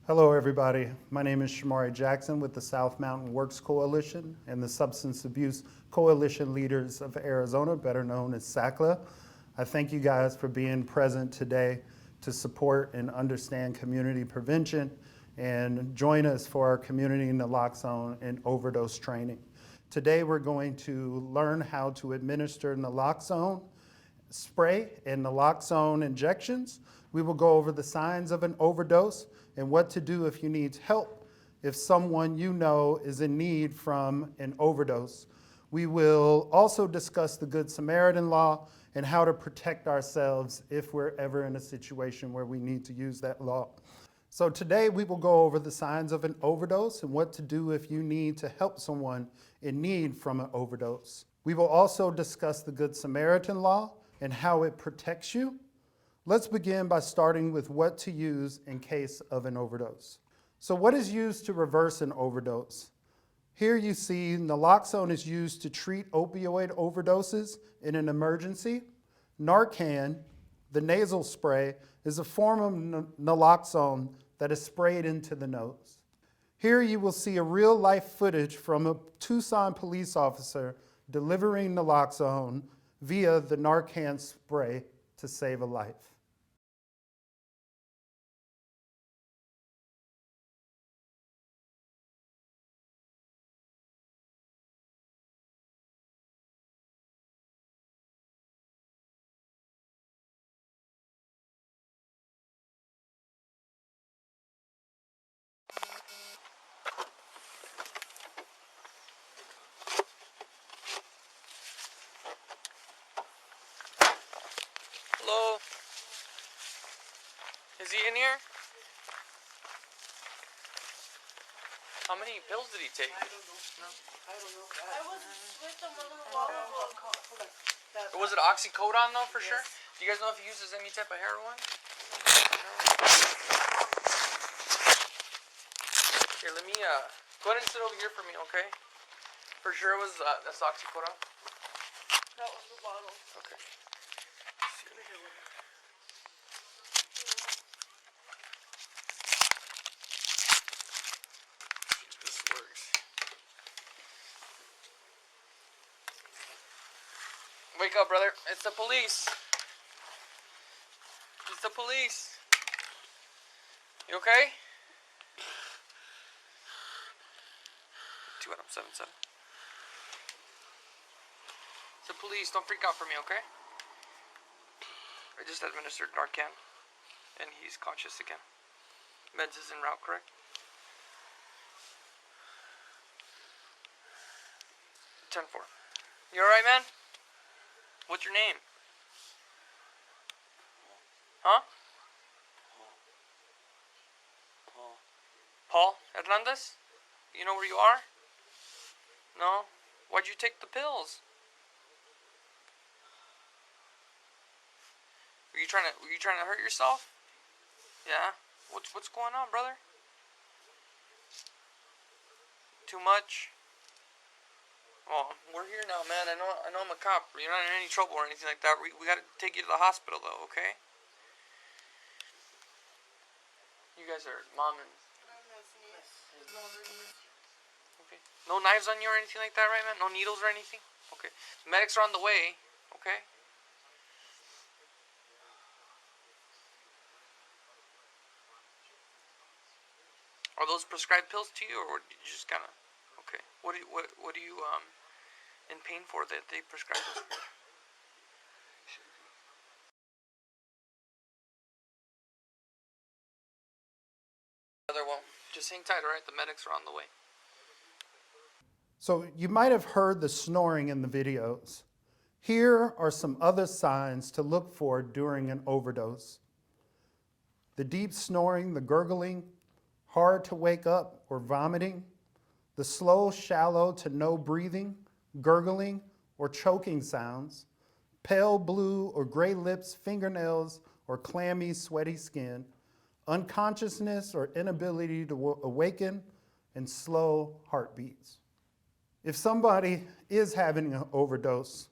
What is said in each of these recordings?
Hello, everybody. My name is Shomari Jackson with the South Mountain Works Coalition and the Substance Abuse Coalition Leaders of Arizona, better known as SACLA. I thank you guys for being present today to support and understand community prevention and join us for our community naloxone and overdose training. Today, we're going to learn how to administer naloxone spray and naloxone injections. We will go over the signs of an overdose and what to do if you need help, if someone you know is in need from an overdose. We will also discuss the Good Samaritan law and how to protect ourselves if we're ever in a situation where we need to use that law. So today we will go over the signs of an overdose and what to do if you need to help someone in need from an overdose. We will also discuss the Good Samaritan law and how it protects you. Let's begin by starting with what to use in case of an overdose. So what is used to reverse an overdose? Here you see naloxone is used to treat opioid overdoses in an emergency. Narcan, the nasal spray, is a form of naloxone that is sprayed into the nose. Here you will see a real-life footage from a Tucson police officer delivering naloxone via the Narcan spray to save a life. Hello? Is he in here? How many pills did he take? I don't know. I was with him a little while ago. Was it oxycodone though, for sure? Do you guys know if he uses any type of heroin? Here, let me, go ahead and sit over here for me, okay? For sure it was, that's oxycodone? That was the bottle. Okay. This works. Wake up, brother. It's the police. It's the police. You okay? 2 Adam 77. It's the police. Don't freak out for me, okay? I just administered Narcan, and he's conscious again. Meds is en route, correct? 10-4. You alright, man? What's your name? Huh? Paul Hernandez? You know where you are? No? Why'd you take the pills? Were you trying to hurt yourself? Yeah? What's going on, brother? Too much? Well, we're here now, man. I know I'm a cop. You're not in any trouble or anything like that. We gotta take you to the hospital, though, okay? You guys are mom and... Okay. No knives on you or anything like that, right, man? No needles or anything? Okay. The medics are on the way, okay? Are those prescribed pills to you, or did you just kind of... Okay. What do you in pain for that they prescribe those for? Well, just hang tight, alright? The medics are on the way. So you might have heard the snoring in the videos. Here are some other signs to look for during an overdose. The deep snoring, the gurgling, hard to wake up or vomiting, the slow, shallow to no breathing, gurgling, or choking sounds, pale blue or gray lips, fingernails, or clammy, sweaty skin, unconsciousness or inability to awaken, and slow heartbeats. If somebody is having an overdose,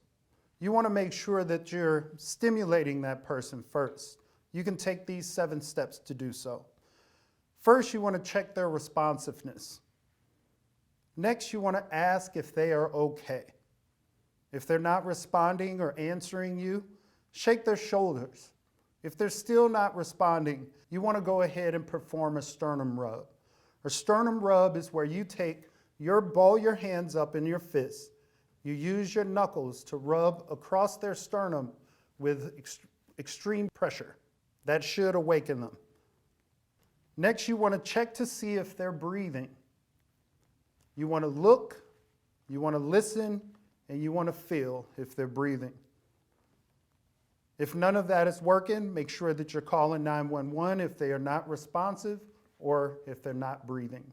you want to make sure that you're stimulating that person first. You can take these 7 steps to do so. First, you want to check their responsiveness. Next, you want to ask if they are okay. If they're not responding or answering you, shake their shoulders. If they're still not responding, you want to go ahead and perform a sternum rub. A sternum rub is where you ball your hands up in your fists. You use your knuckles to rub across their sternum with extreme pressure. That should awaken them. Next, you want to check to see if they're breathing. You want to look, you want to listen, and you want to feel if they're breathing. If none of that is working, make sure that you're calling 911 if they are not responsive or if they're not breathing.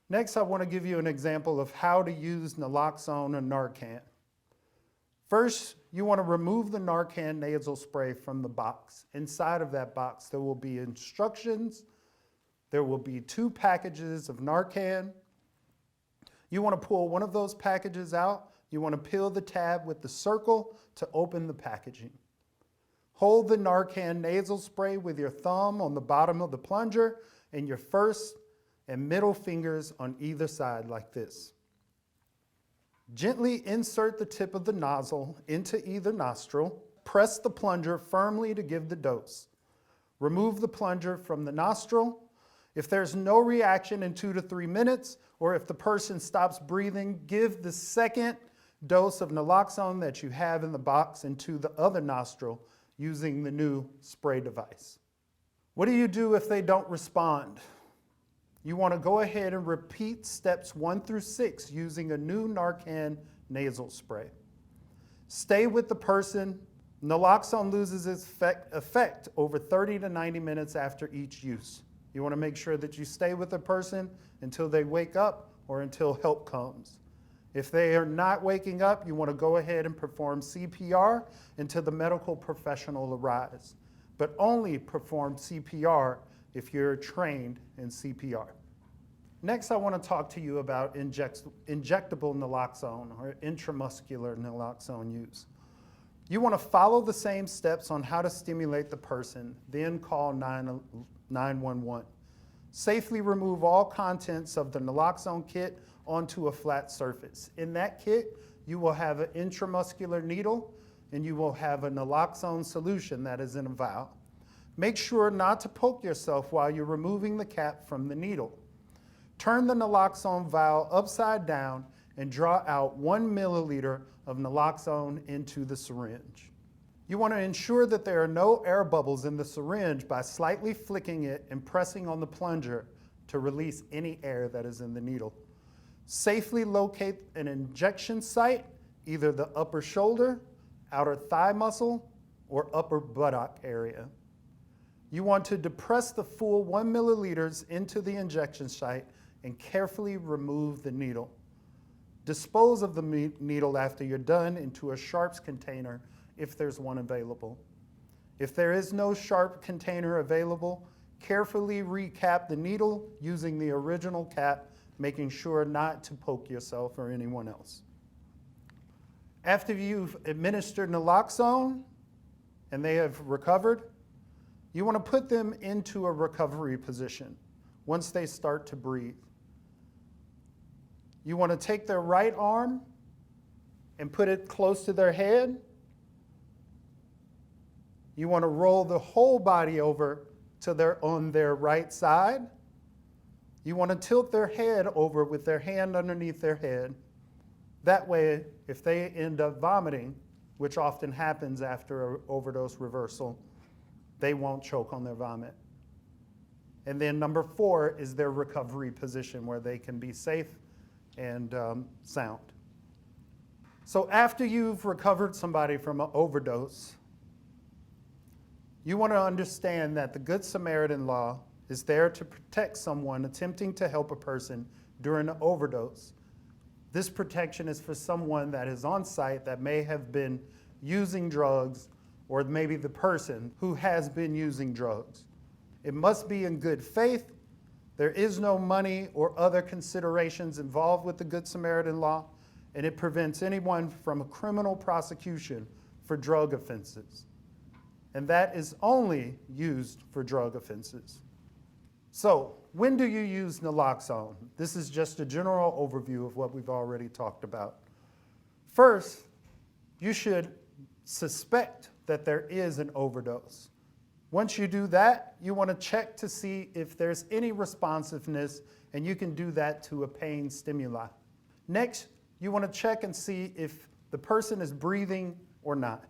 Next, I want to give you an example of how to use Naloxone or Narcan. First, you want to remove the Narcan nasal spray from the box. Inside of that box, there will be instructions. There will be 2 packages of Narcan. You want to pull one of those packages out. You want to peel the tab with the circle to open the packaging. Hold the Narcan nasal spray with your thumb on the bottom of the plunger and your first and middle fingers on either side like this. Gently insert the tip of the nozzle into either nostril. Press the plunger firmly to give the dose. Remove the plunger from the nostril. If there's no reaction in 2 to 3 minutes, or if the person stops breathing, give the second dose of naloxone that you have in the box into the other nostril using the new spray device. What do you do if they don't respond? You want to go ahead and repeat steps 1 through 6 using a new Narcan nasal spray. Stay with the person. Naloxone loses its effect over 30 to 90 minutes after each use. You want to make sure that you stay with the person until they wake up or until help comes. If they are not waking up, you want to go ahead and perform CPR until the medical professional arrives. But only perform CPR if you're trained in CPR. Next, I want to talk to you about injectable naloxone or intramuscular naloxone use. You want to follow the same steps on how to stimulate the person, then call 911. Safely remove all contents of the naloxone kit onto a flat surface. In that kit, you will have an intramuscular needle and you will have a naloxone solution that is in a vial. Make sure not to poke yourself while you're removing the cap from the needle. Turn the naloxone vial upside down and draw out 1 milliliter of naloxone into the syringe. You want to ensure that there are no air bubbles in the syringe by slightly flicking it and pressing on the plunger to release any air that is in the needle. Safely locate an injection site, either the upper shoulder, outer thigh muscle, or upper buttock area. You want to depress the full 1 milliliters into the injection site and carefully remove the needle. Dispose of the needle after you're done into a sharps container if there's one available. If there is no sharp container available, carefully recap the needle using the original cap, making sure not to poke yourself or anyone else. After you've administered naloxone and they have recovered, you want to put them into a recovery position once they start to breathe. You want to take their right arm and put it close to their head. You want to roll the whole body over till they're on their right side. You want to tilt their head over with their hand underneath their head. That way, if they end up vomiting, which often happens after an overdose reversal, they won't choke on their vomit. And then number 4 is their recovery position where they can be safe and sound. So after you've recovered somebody from an overdose, you want to understand that the Good Samaritan law is there to protect someone attempting to help a person during an overdose. This protection is for someone that is on site that may have been using drugs, or maybe the person who has been using drugs. It must be in good faith. There is no money or other considerations involved with the Good Samaritan law, and it prevents anyone from a criminal prosecution for drug offenses. And that is only used for drug offenses. So, when do you use naloxone? This is just a general overview of what we've already talked about. First, you should suspect that there is an overdose. Once you do that, you want to check to see if there's any responsiveness, and you can do that to a pain stimuli. Next, you want to check and see if the person is breathing or not.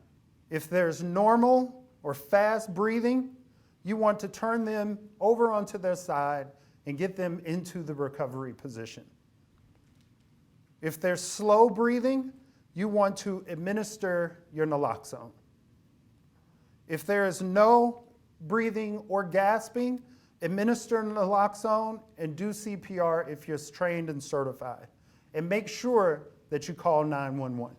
If there's normal or fast breathing, you want to turn them over onto their side and get them into the recovery position. If they're slow breathing, you want to administer your naloxone. If there is no breathing or gasping, administer naloxone and do CPR if you're trained and certified. And make sure that you call 911.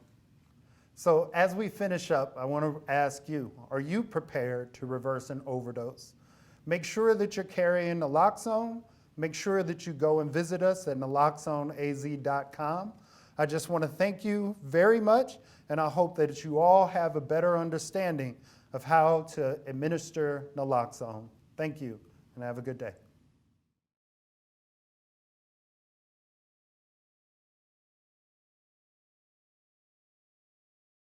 So as we finish up, I want to ask you, are you prepared to reverse an overdose? Make sure that you're carrying naloxone. Make sure that you go and visit us at naloxoneaz.com. I just want to thank you very much, and I hope that you all have a better understanding of how to administer naloxone. Thank you, and have a good day.